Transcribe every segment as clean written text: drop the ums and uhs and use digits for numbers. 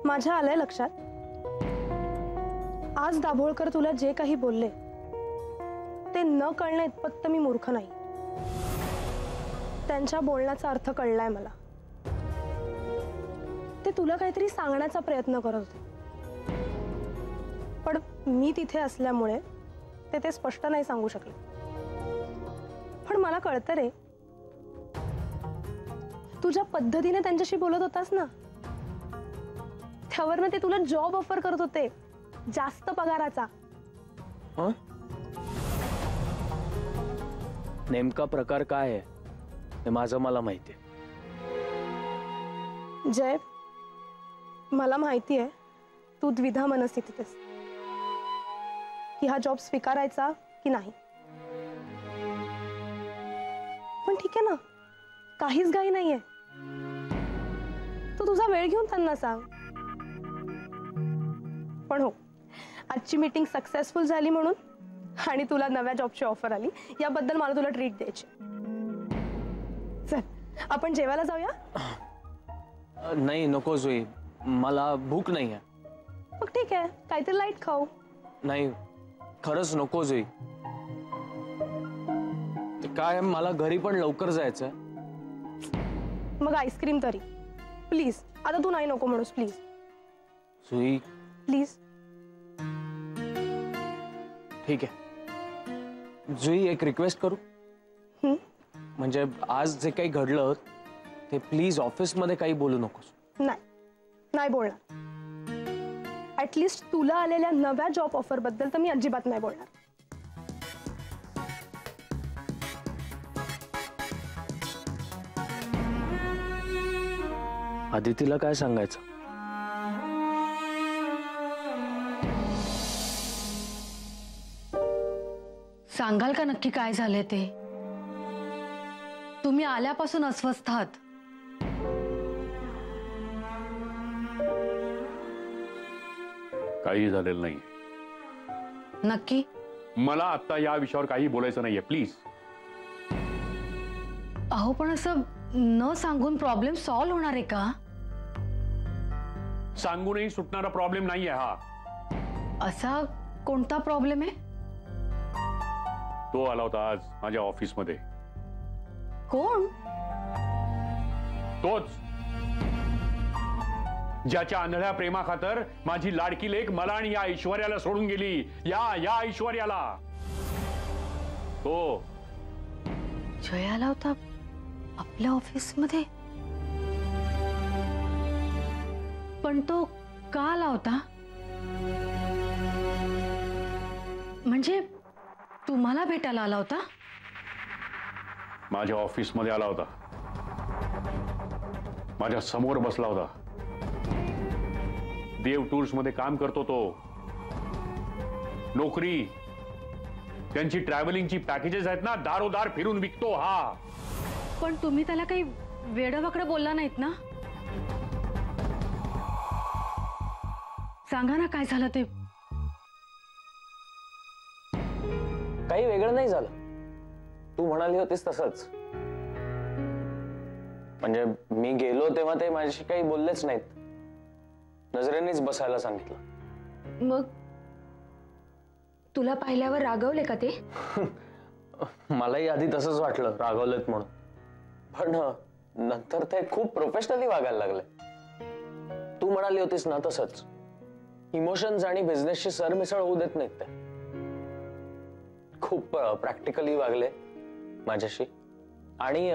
माझ्या आलंय लक्षात. आज दाभोळकर तुला जे काही बोलले ते न कळणे इतपत मी मूर्ख नाही. त्यांच्या बोलण्याचा अर्थ कळलाय मला. ते तुला काहीतरी सांगण्याचा प्रयत्न करत होते, पण मी तिथे असल्यामुळे ते स्पष्ट नाही सांगू शकले. पण मला कळतं रे, तुझ्या पद्धतीने त्यांच्याशी बोलत होतास ना, त्यावरनं ते तुला जॉब ऑफर करत होते, जास्त पगाराचा. नेमका प्रकार काय आहे हे माझं मला माहिती आहे. जय, मला माहिती आहे तू द्विधा मनस्थितीत आहेस की हा जॉब स्वीकारायचा की नाही. पण ठीक आहे ना, काहीच घाई नाहीये. तू तुझा वेळ घेऊन त्यांना सांग. पण हो, आजची मीटिंग सक्सेसफुल झाली म्हणून आणि तुला नव्या जॉबची ऑफर आली याबद्दल मला तुला ट्रीट द्यायची. चल आपण जेवायला जाऊया. नाही नको जुई, मला भूक नाही आहे. मग ठीक आहे, काहीतरी लाईट खाऊ. नाही खरंच नको जुई. काय मला घरी पण लवकर जायचंय. मग आईस्क्रीम तरी प्लीज. आता तू नाही नको म्हणूस प्लीज. Jui please. ठीक आहे जुई, एक रिक्वेस्ट करू. म्हणजे आज जे काही घडलं ते प्लीज ऑफिसमध्ये काही बोलू नकोस. नाही नाही बोलणार. ऍटलिस्ट तुला आलेल्या नव्या जॉब ऑफर बद्दल तर मी अजिबात नाही बोलणार. आदितीला काय सांगायचं? सांगाल का नक्की काय झाले ते? तुम्ही आल्यापासून अस्वस्थ आहात. काही झालेलं नाही. नक्की? मला आता या विषयावर काही बोलायचं नाहीये प्लीज. अहो पण असं न सांगून प्रॉब्लेम सॉल्व्ह होणार आहे का? सांगूनही सुटणारा प्रॉब्लेम नाहीये हा. असा कोणता प्रॉब्लेम आहे? तो आला होता आज माझ्या ऑफिसमध्ये. कोण? तोच ज्याच्या आंधळ्या प्रेमाखातर माझी लाडकी लेक मला आणि या ऐश्वर्याला सोडून गेली. या ऐश्वर्याला. तो जय आला होता आपल्या ऑफिसमध्ये. पण तो का आला होता? म्हणजे तुम्हाला भेटायला आला होता? माझ्या ऑफिसमध्ये आला होता. माझ्या समोर बसला होता. देव टूर्स मध्ये काम करतो तो. नोकरी, त्यांची ट्रॅव्हलिंगची पॅकेजेस आहेत ना, दारोदार फिरून विकतो हा. पण तुम्ही त्याला काही वेडवाकडं बोलला नाहीत ना? सांगा ना काय झालं ते. काही वेगळं नाही झालं. तू म्हणाली होतीस तसंच. म्हणजे मी गेलो तेव्हा ते माझ्याशी काही बोललेच नाहीत. नजरेनेच बसायला सांगितलं. मग तुला पाहिल्यावर रागवले का ते? मलाही आधी तसंच वाटलं, रागवलेत म्हणून. पण नंतर ते खूप प्रोफेशनली वागायला लागले. तू म्हणाली होतीस ना तसंच. इमोशन्स आणि बिझनेसची सरमिसळ होऊ देत नाहीत ते. खूप प्रॅक्टिकली वागले माझ्याशी. आणि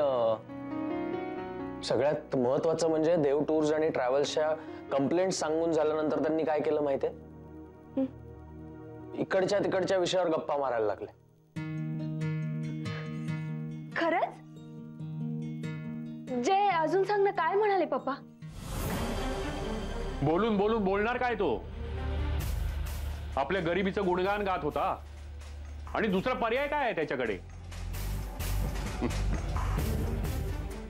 सगळ्यात महत्वाचं म्हणजे देव टूर्स आणि ट्रॅव्हल्सच्या कंप्लेंट सांगून झाल्यानंतर त्यांनी काय केलं माहितीये? इकडच्या तिकडच्या विषयावर गप्पा मारायला लागले. खरंच? जय अजून सांग ना, काय म्हणाले पप्पा? बोलून बोलून बोलणार काय तो? आपल्या गरिबीचं गुणगान गात होता. आणि दुसरा पर्याय काय आहे त्याच्याकडे?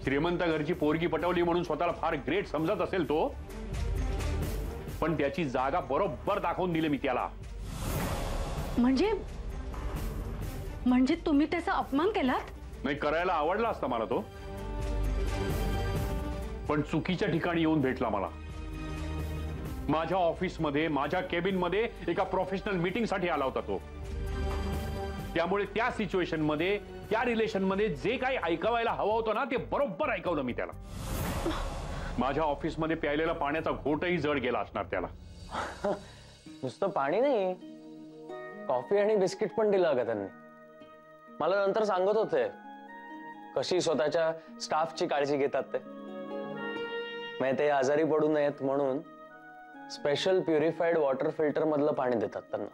श्रीमंत घरची पोरगी पटवली म्हणून स्वतःला फार ग्रेट समजत असेल तो. पण त्याची जागा बरोबर दाखवून दिली मी त्याला. म्हणजे तुम्ही त्याचा अपमान केलात? नाही, करायला आवडला असता मला तो. पण चुकीच्या ठिकाणी येऊन भेटला मला. माझ्या ऑफिसमध्ये, माझ्या केबिन मध्ये एका प्रोफेशनल मीटिंग साठी आला होता तो. त्यामुळे त्या सिच्युएशन मध्ये, त्या रिलेशन मध्ये जे काही ऐकावायला हवं होतं ना, ते बरोबर ऐकवलं मी त्याला. माझ्या ऑफिसमध्ये प्यायलेला पाण्याचा घोटही जड गेला असणार त्याला. नुसतं पाणी नाही, कॉफी आणि बिस्किट पण दिलं अगं त्यांनी. मला नंतर सांगत होते कशी स्वतःच्या स्टाफची काळजी घेतात ते. म्हणजे ते आजारी पडू नयेत म्हणून स्पेशल प्युरिफाईड वॉटर फिल्टर मधलं पाणी देतात त्यांना.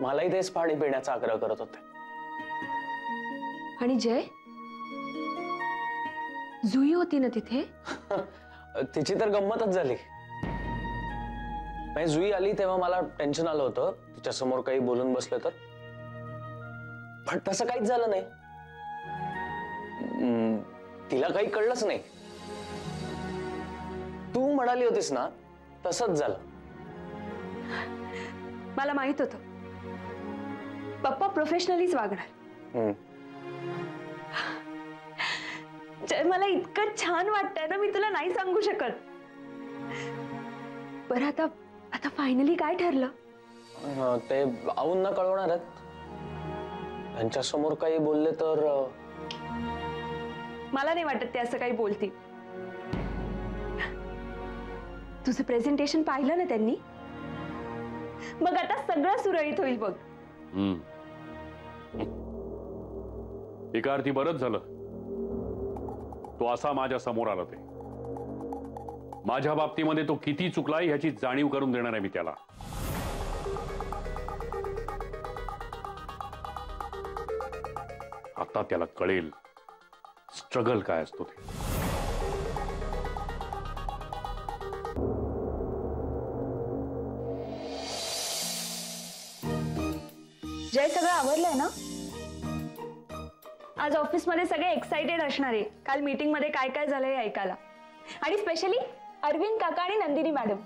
मलाही तेच पाणी पिण्याचा आग्रह करत होते. आणि जय, जुई होती ना तिथे? तिची तर गंमतच झाली. म्हणजे जुई आली तेव्हा मला टेन्शन आलं होतं तिच्या समोर काही बोलून बसले तर, पण तसं काहीच झालं नाही. तिला काही कळलंच नाही. तू म्हणाली होतीस ना तसंच झालं. मला माहित होतं पप्पा प्रोफेशनलीच वागणार. जय, मला इतकं छान वाटतंय ना, मी तुला नाही सांगू शकत. बरं, आता आता फायनली काय ठरलं? ते आऊंना कळवणार आहेत. त्यांच्या समोर काही बोलले तर मला नाही वाटत ते असं काही बोलतील. तुझं प्रेझेंटेशन पाहिलं ना त्यांनी, मग आता सगळं सुरळीत होईल बघ. एका अर्थी बरंच झालं तो असा माझ्या समोर आला. ते माझ्या बाबतीमध्ये तो किती चुकलाय ह्याची जाणीव करून देणार आहे मी त्याला. आता त्याला कळेल स्ट्रगल काय असतो ते. जय, सगळं आवरलंय ना? आज ऑफिसमध्ये सगळे एक्साइटेड असणार आहे काल मीटिंग मध्ये काय काय झालंय हे ऐकायला. आणि स्पेशली अरविंद काका आणि नंदिनी मॅडम.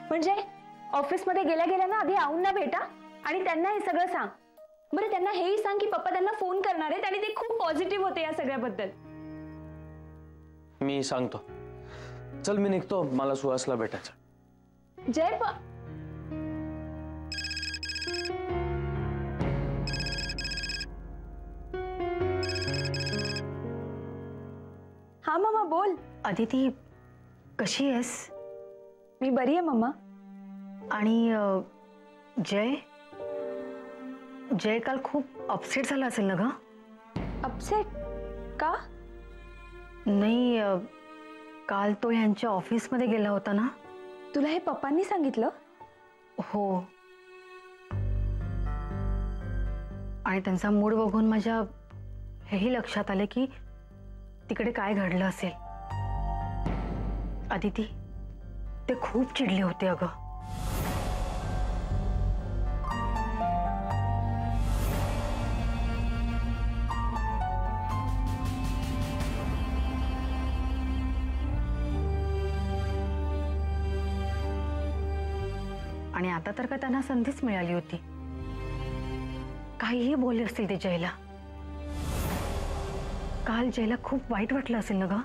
म्हणजे ऑफिसमध्ये गेल्या गेल्या ना आधी आऊंना भेटा आणि त्यांना हे सगळं सांग. बरं, त्यांना हेही सांग की पप्पा त्यांना फोन करणार आहेत आणि ते खूप पॉझिटिव्ह होते या सगळ्याबद्दल. मी सांगतो. चल मी निघतो, मला सुहासला भेटायचं. जय, हा मम्मा बोल. अदिती, कशी आहेस? मी बरी आहे मम्मा. आणि जय जय काल खूप अपसेट झाला असेल ना ग? अपसेट का? नाही, काल तो यांच्या ऑफिसमध्ये गेला होता ना. तुला हे पप्पांनी सांगितलं? हो. आणि त्यांचा मूड बघून माझ्या हेही लक्षात आले की तिकडे काय घडलं असेल. अदिती, ते खूप चिडले होते अगं. आणि आता तर का त्यांना संधीच मिळाली होती. काहीही बोलले असतील ते जयला. काल जयला खूप वाईट वाटलं असेल ना ग?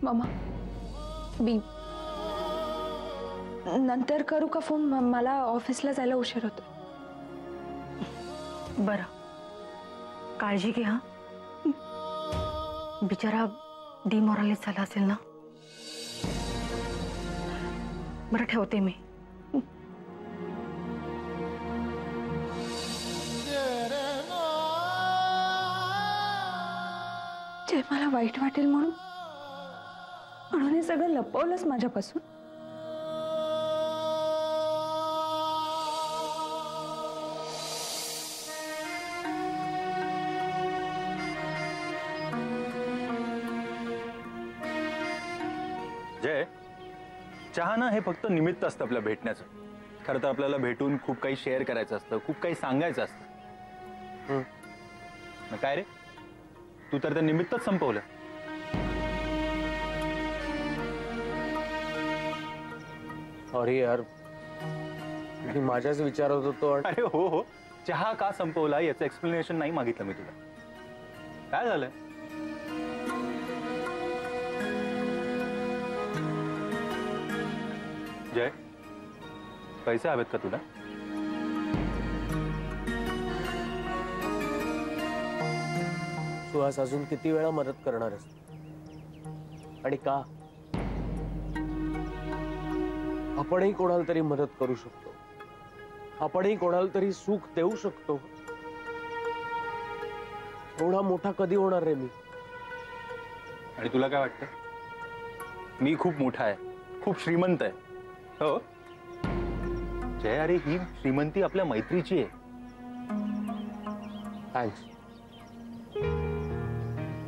मम्मा, बी नंतर करू का फोन? मला ऑफिसला जायला उशीर होतो. बरं, काळजी घे हा. बिचारा डिमोरलाइज झाला असेल ना. बरं, ठेवते मी. जय, मला वाईट वाटेल म्हणून हे सगळं लपवलंच माझ्यापासून. जय, चहा ना हे फक्त निमित्त असतं आपल्या भेटण्याचं. खरं तर आपल्याला भेटून खूप काही शेअर करायचं असतं, खूप काही सांगायचं असतं. काय रे, तू तर ते निमित्तच संपवलं. सॉरी यार, मी माझ्याच विचारत होतो. अरे हो हो, चहा का संपवला याचं एक्सप्लेनेशन नाही मागितलं मी तुला. काय झालंय? जय, पैसे हवेत का तुला? सुहास, अजून किती वेळा मदत करणार आहेस आणि का? आपणही कोणाला तरी मदत करू शकतो, आपणही कोणाला तरी सुख देऊ शकतो. एवढा मोठा कधी होणार रे मी? आणि तुला काय वाटतं? मी खूप मोठा आहे, खूप श्रीमंत आहे. हो जय, अरे ही श्रीमंती आपल्या मैत्रीची आहे. थँक्स.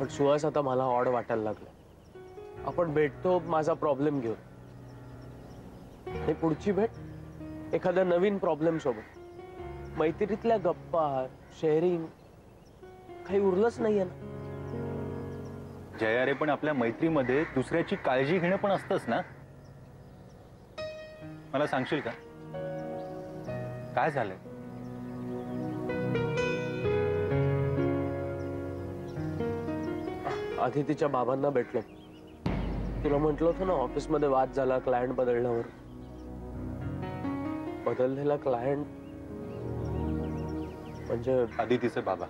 पण सुहास, आता मला ऑड वाटायला लागलं. आपण भेटतो माझा प्रॉब्लेम घेऊन, आणि पुढची भेट एखाद्या नवीन प्रॉब्लेम सोबत. मैत्रीतल्या गप्पा, शेअरिंग काही उरलंच नाहीये ना. जय, अरे पण आपल्या मैत्रीमध्ये दुसऱ्याची काळजी घेणं पण असतंच ना. मला सांगशील का काय झालंय? आधी तिच्या बाबांना भेटलो. तुला म्हटलं होतं ना, ऑफिसमध्ये वाद झाला क्लायंट बदलण्यावर. बदललेला क्लायंट म्हणजे आदितीचे बाबा.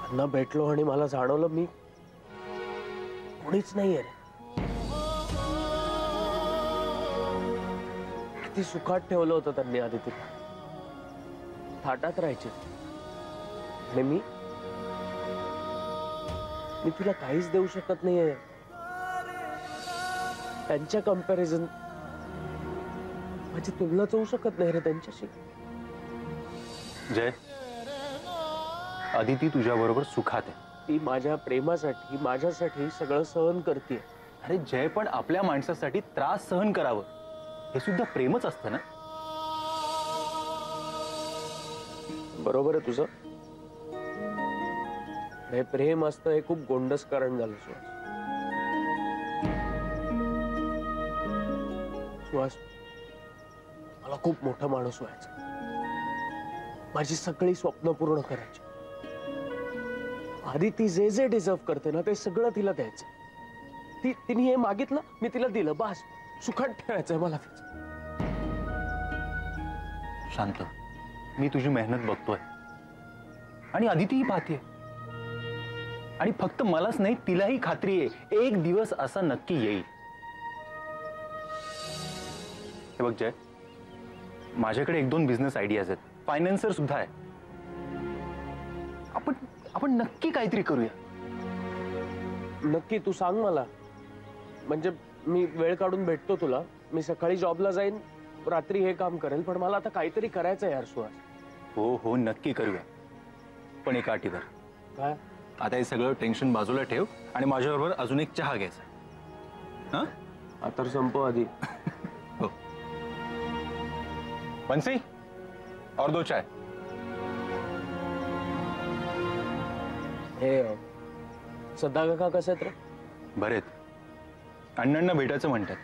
त्यांना भेटलो आणि मला जाणवलं मी कोणीच नाहीये. किती सुखात ठेवलं होतं त्यांनी आदितीला. थाटात राहायचे आणि मी तिला काहीच देऊ शकत नाहीये. त्यांच्या कंपॅरिझन माझी तुलनाच होऊ शकत नाही रे त्यांच्याशी. जय, अदिती तुझ्या बरोबर सुखात आहे. ती माझ्या प्रेमासाठी, माझ्यासाठी सगळं सहन करते. अरे जय, पण आपल्या माणसासाठी त्रास सहन करावं हे सुद्धा प्रेमच असतं ना. बरोबर आहे तुझं. हे प्रेम असतं हे खूप गोंडस कारण झालं सुहास. सुहास, मला खूप मोठा माणूस व्हायचा. माझी सगळी स्वप्न पूर्ण करायची. आधी ती जे जे डिझर्व करते ना ते सगळं तिला द्यायचं. तिने हे मागितलं, मी तिला दिलं. बस सुखात ठेवायचंय मला तिचं. शांत, मी तुझी मेहनत बघतोय आणि अदितीही पाहते. आणि फक्त मलाच नाही, तिलाही खात्री आहे एक दिवस असा नक्की येईल. हे बघ जय, माझ्याकडे 1-2 बिझनेस आयडियाज आहेत, फायनान्सर सुद्धा आहे. आपण नक्की काहीतरी करूया. नक्की तू सांग मला. म्हणजे मी वेळ काढून भेटतो तुला. मी सकाळी जॉबला जाईन, रात्री हे काम करेल. पण मला आता काहीतरी करायचं यार सुहास. हो नक्की करूया, पण एका अटीवर. काय? आता हे सगळं टेन्शन बाजूला ठेव आणि माझ्याबरोबर अजून एक चहा घ्यायचा. हा आता संपव आधी. हो. बंसी, और 2 चाय. हे सदा काका कसे आहेत रे? बरेत. अण्णांना भेटायचं म्हणतात.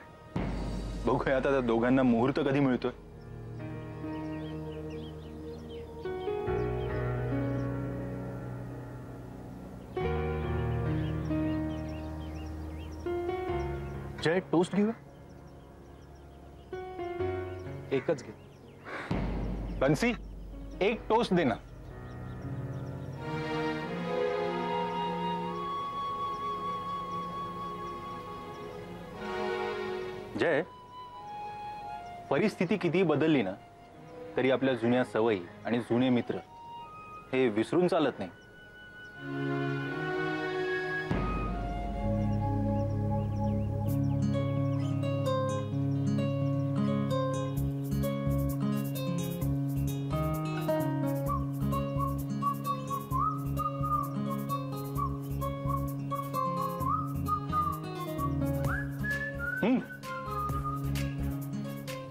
बघूया आता त्या दोघांना मुहूर्त कधी मिळतोय. जय, टोस्ट घेऊ? एकच घे. बंसी, एक टोस्ट दे ना. जय, परिस्थिती किती बदलली ना तरी आपल्या जुन्या सवयी आणि जुने मित्र हे विसरून चालत नाही.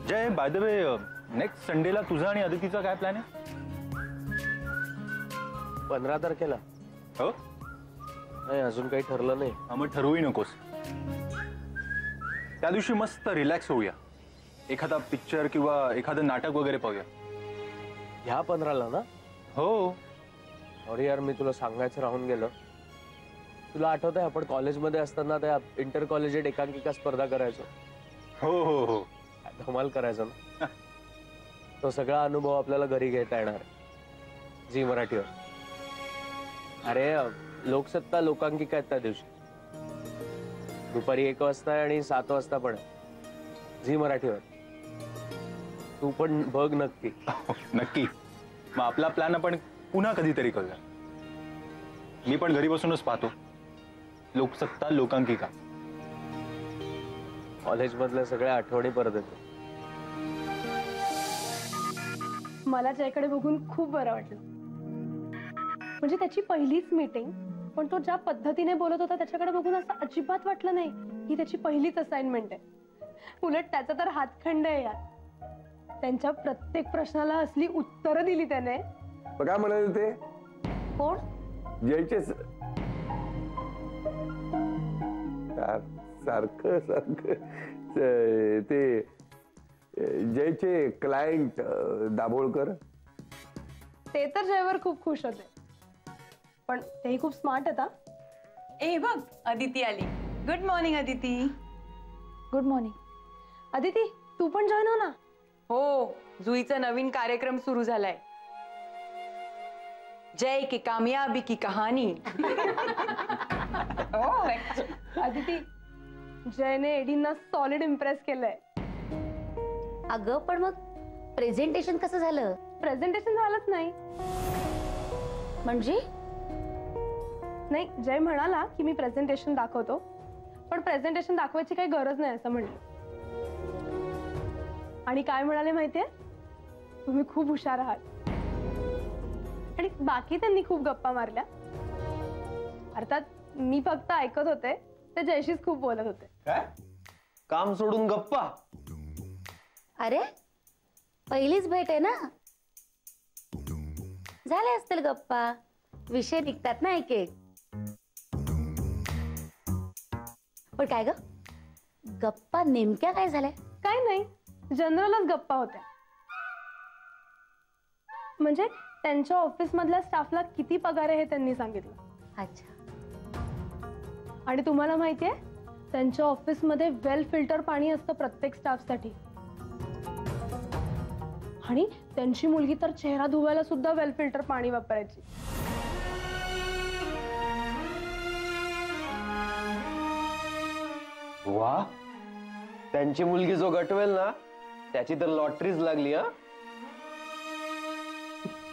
जय, बाय द वे, नेक्स्ट संडेला तुझा आणि अदितीचा काय प्लॅन आहे? 15 तारखेला. हो, नाही अजून काही ठरलं नाही. मग ठरवूही नकोस. त्या दिवशी मस्त रिलॅक्स होऊया. एखादा पिक्चर किंवा एखादं नाटक वगैरे पाहूया. ह्या 15ला ना? हो. सॉरी यार, मी तुला सांगायचं राहून गेलं. तुला आठवतंय आपण कॉलेजमध्ये असताना त्या इंटर कॉलेजेट एकांकिका स्पर्धा करायचो? हो हो हो. धमाल करायचो ना. तो सगळा अनुभव आपल्याला घरी घेता येणार आहे झी मराठीवर. अरे लोकसत्ता लोकांकिका आहेत त्या दिवशी. दुपारी 1 वाजता आणि 7 वाजता पण आहे झी मराठीवर. तू पण बघ नक्की. नक्की. मग आपला प्लॅन आपण पुन्हा कधीतरी करूया. मी पण घरी बसूनच पाहतो लोकसत्ता लोकांकिका. कॉलेजमधल्या सगळ्या आठवणी परत येतो. मला जयकडे बघून खूप बरं वाटलं. म्हणजे त्याची पहिलीच मीटिंग, पण तो ज्या पद्धतीने बोलत होता त्याच्याकडे बघून असं अजिबात वाटलं नाही ही त्याची पहिलीच असाइनमेंट आहे. उलट त्याचा तर हातखंड आहे यार. त्यांच्या प्रत्येक प्रश्नाला असली उत्तरं दिली त्याने. काय म्हणाले ते? कोण? जयचे सारखं सारखं ते जयचे क्लायंट दाभोळकर. ते तर जयवर खूप खुश होते, पण तेही खूप स्मार्ट होता. ए बघ अदिती आली. Good morning Aditi. Good morning. Aditi तू पण जॉईन हो ना. हो, जुईचा नवीन कार्यक्रम सुरू झालाय. जय की कामयाबी की कहाणी. अदिती जयने एडींना सॉलिड इम्प्रेस केलंय. अगं पण मग प्रेझेंटेशन कसं झालं? प्रेझेंटेशन झालंच नाही. म्हणजे नाही, जय म्हणाला की मी प्रेझेंटेशन दाखवतो, पण प्रेझेंटेशन दाखवायची काही गरज नाही असं म्हणलं. आणि काय म्हणाले माहितीये, तुम्ही खूप हुशार आहात. आणि बाकी त्यांनी खूप गप्पा मारल्या. अर्थात मी फक्त ऐकत होते, ते जयशीच खूप बोलत होते. काय काम सोडून गप्पा? अरे पहिलीच भेट आहे ना, झाले असतील गप्पा. विषय निघतात ना एक एक. पण काय ग, गप्पा नेमक्या काय झाल्या? काय नाही, जनरलच गप्पा होत्या. म्हणजे त्यांच्या ऑफिस मधल्या स्टाफला किती पगार आहे हे त्यांनी सांगितलं. अच्छा. आणि तुम्हाला माहितीये, त्यांच्या ऑफिस मध्ये वेल फिल्टर पाणी असतं प्रत्येक स्टाफसाठी. आणि त्यांची मुलगी तर चेहरा धुवायला सुद्धा वेल फिल्टर पाणी वापरायची. वा, त्यांची मुलगी जो गटवेल ना त्याची तर लॉटरीच लागली. हा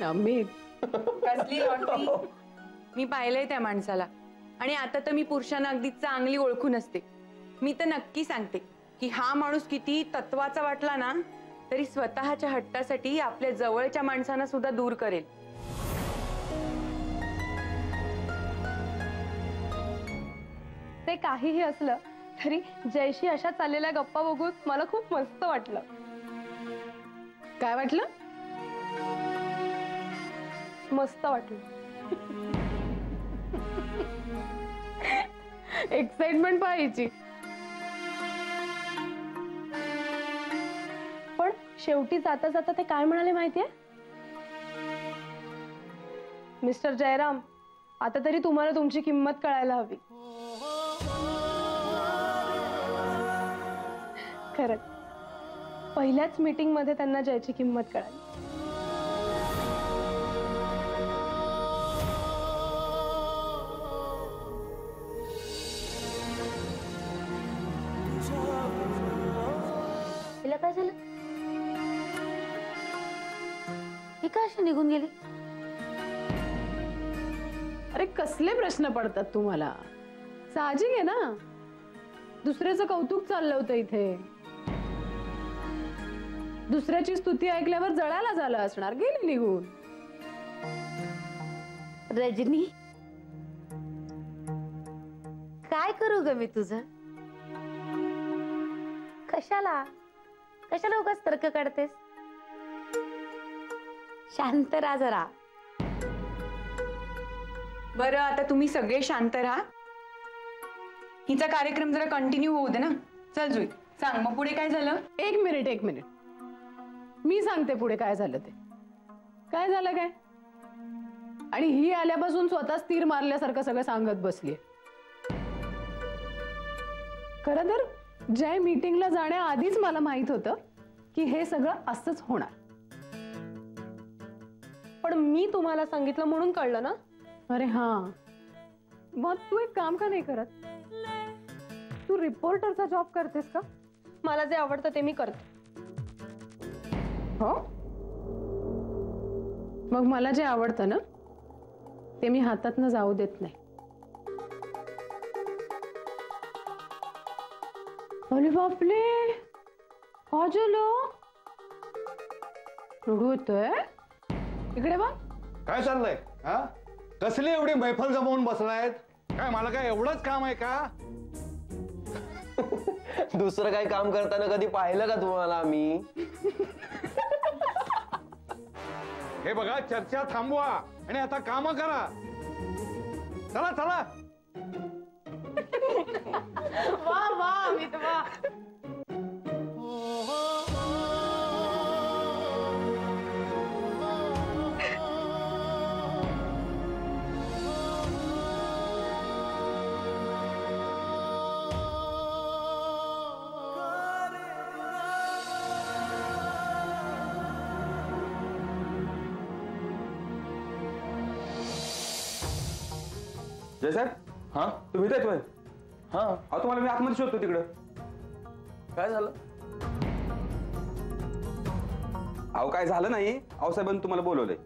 अमित, कसली लॉटरी. मी पाहिलंय त्या माणसाला, आणि आता तर मी पुरुषांना अगदी चांगली ओळखून असते. मी तर नक्की सांगते की हा माणूस किती तत्वाचा वाटला ना तरी स्वतःच्या हट्टासाठी आपल्या जवळच्या माणसांना सुद्धा दूर करेल. ते काहीही असलं तरी जयशी अशा चाललेल्या गप्पा बघून मला खूप मस्त वाटलं. काय वाटलं? मस्त वाटलं. एक्साइटमेंट पाहायची. पण शेवटी जाता जाता ते काय म्हणाले माहितीये, मिस्टर जयराम, आता तरी तुम्हाला तुमची किंमत कळायला हवी. खरंच पहिल्याच मीटिंग मध्ये त्यांना जयची किंमत कळाली. तिला काय झालं? ही का अशी निघून गेली? अरे कसले प्रश्न पडतात तुम्हाला? साहजिक आहे ना, दुसऱ्याचं कौतुक चाललं होतं इथे. दुसऱ्याची स्तुती ऐकल्यावर जळायला झालं असणार, गेली निघून. रजनी, काय करू ग मी तुझं? कशाला कशाला उगाच तर्क काढतेस? शांत राहा जरा. बरं, आता तुम्ही सगळे शांत राहा. हिचा कार्यक्रम जरा कंटिन्यू होऊ दे ना. चल जुई, सांग मग पुढे काय झालं? एक मिनिट मी सांगते पुढे काय झालं ते. काय झालं काय? आणि ही आल्यापासून स्वतःच तीर मारल्यासारखं सगळं सांगत बसलीये. खरं तर जय मीटिंगला जाण्याआधीच मला माहित होतं की हे सगळं असंच होणार. पण मी तुम्हाला सांगितलं म्हणून कळलं ना. अरे हा, मग तू एक काम का नाही करत? तू रिपोर्टरचा जॉब करतेस का? मला जे आवडतं ते मी करते. हो, मग मला जे आवडतं ना ते मी हातातनं जाऊ देत नाही. अरे बापले, काय झालं? रडू येतोय? इकडे बघ. काय चाललंय? हा, कसली एवढी मैफल जमवून बसलायत? काय मला काय एवढंच काम आहे का? दुसरं काही काम करताना कधी पाहिलं का तुम्हाला आम्ही? हे बघा, चर्चा थांबवा आणि आता काम करा. चला चला. वा वा अमित वा. जय साहेब, हा तुम्ही इथेच होय? हा, अहो तुम्हाला मी आतमध्ये शोधतो तिकडं. काय झालं? अहो काय झालं नाही, आऊसाहेबांनी तुम्हाला बोलवलंय.